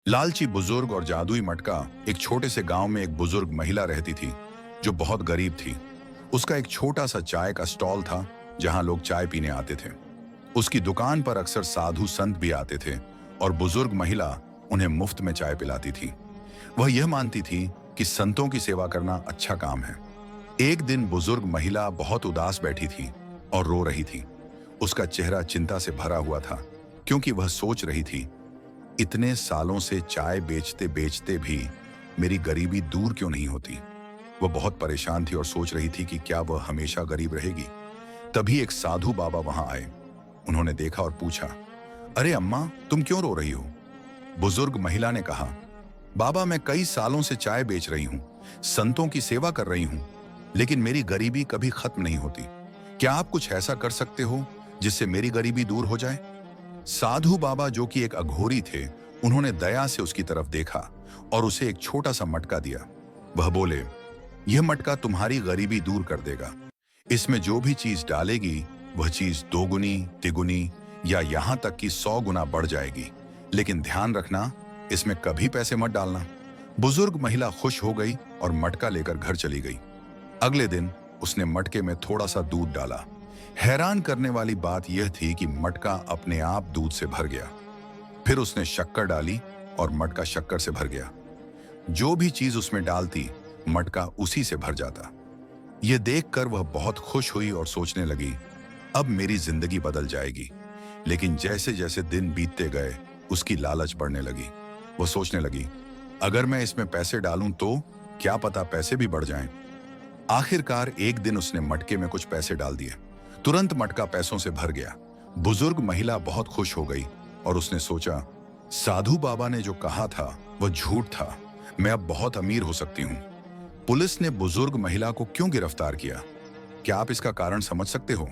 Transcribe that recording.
लालची बुजुर्ग और जादुई मटका। एक छोटे से गांव में एक बुजुर्ग महिला रहती थी जो बहुत गरीब थी। उसका एक छोटा सा चाय का स्टॉल था जहां लोग चाय पीने आते थे। उसकी दुकान पर अक्सर साधु संत भी आते थे और बुजुर्ग महिला उन्हें मुफ्त में चाय पिलाती थी। वह यह मानती थी कि संतों की सेवा करना अच्छा काम है। एक दिन बुजुर्ग महिला बहुत उदास बैठी थी और रो रही थी। उसका चेहरा चिंता से भरा हुआ था क्योंकि वह सोच रही थी, इतने सालों से चाय बेचते बेचते भी मेरी गरीबी दूर क्यों नहीं होती। वह बहुत परेशान थी और सोच रही थी कि क्या वह हमेशा गरीब रहेगी। तभी एक साधु बाबा वहां आए। उन्होंने देखा और पूछा, अरे अम्मा, तुम क्यों रो रही हो? बुजुर्ग महिला ने कहा, बाबा, मैं कई सालों से चाय बेच रही हूं, संतों की सेवा कर रही हूं, लेकिन मेरी गरीबी कभी खत्म नहीं होती। क्या आप कुछ ऐसा कर सकते हो जिससे मेरी गरीबी दूर हो जाए? साधु बाबा, जो कि एक अघोरी थे, उन्होंने दया से उसकी तरफ देखा और उसे एक छोटा सा मटका दिया। वह बोले, यह मटका तुम्हारी गरीबी दूर कर देगा। इसमें जो भी चीज डालेगी वह चीज दोगुनी, तिगुनी या यहां तक कि 100 गुना बढ़ जाएगी। लेकिन ध्यान रखना, इसमें कभी पैसे मत डालना। बुजुर्ग महिला खुश हो गई और मटका लेकर घर चली गई। अगले दिन उसने मटके में थोड़ा सा दूध डाला। हैरान करने वाली बात यह थी कि मटका अपने आप दूध से भर गया। फिर उसने शक्कर डाली और मटका शक्कर से भर गया। जो भी चीज उसमें डालती, मटका उसी से भर जाता। यह देखकर वह बहुत खुश हुई और सोचने लगी, अब मेरी जिंदगी बदल जाएगी। लेकिन जैसे जैसे दिन बीतते गए, उसकी लालच बढ़ने लगी। वह सोचने लगी, अगर मैं इसमें पैसे डालूं तो क्या पता पैसे भी बढ़ जाएं। आखिरकार एक दिन उसने मटके में कुछ पैसे डाल दिए। तुरंत मटका पैसों से भर गया। बुजुर्ग महिला बहुत खुश हो गई और उसने सोचा, साधु बाबा ने जो कहा था वह झूठ था, मैं अब बहुत अमीर हो सकती हूँ। पुलिस ने बुजुर्ग महिला को क्यों गिरफ्तार किया? क्या आप इसका कारण समझ सकते हो?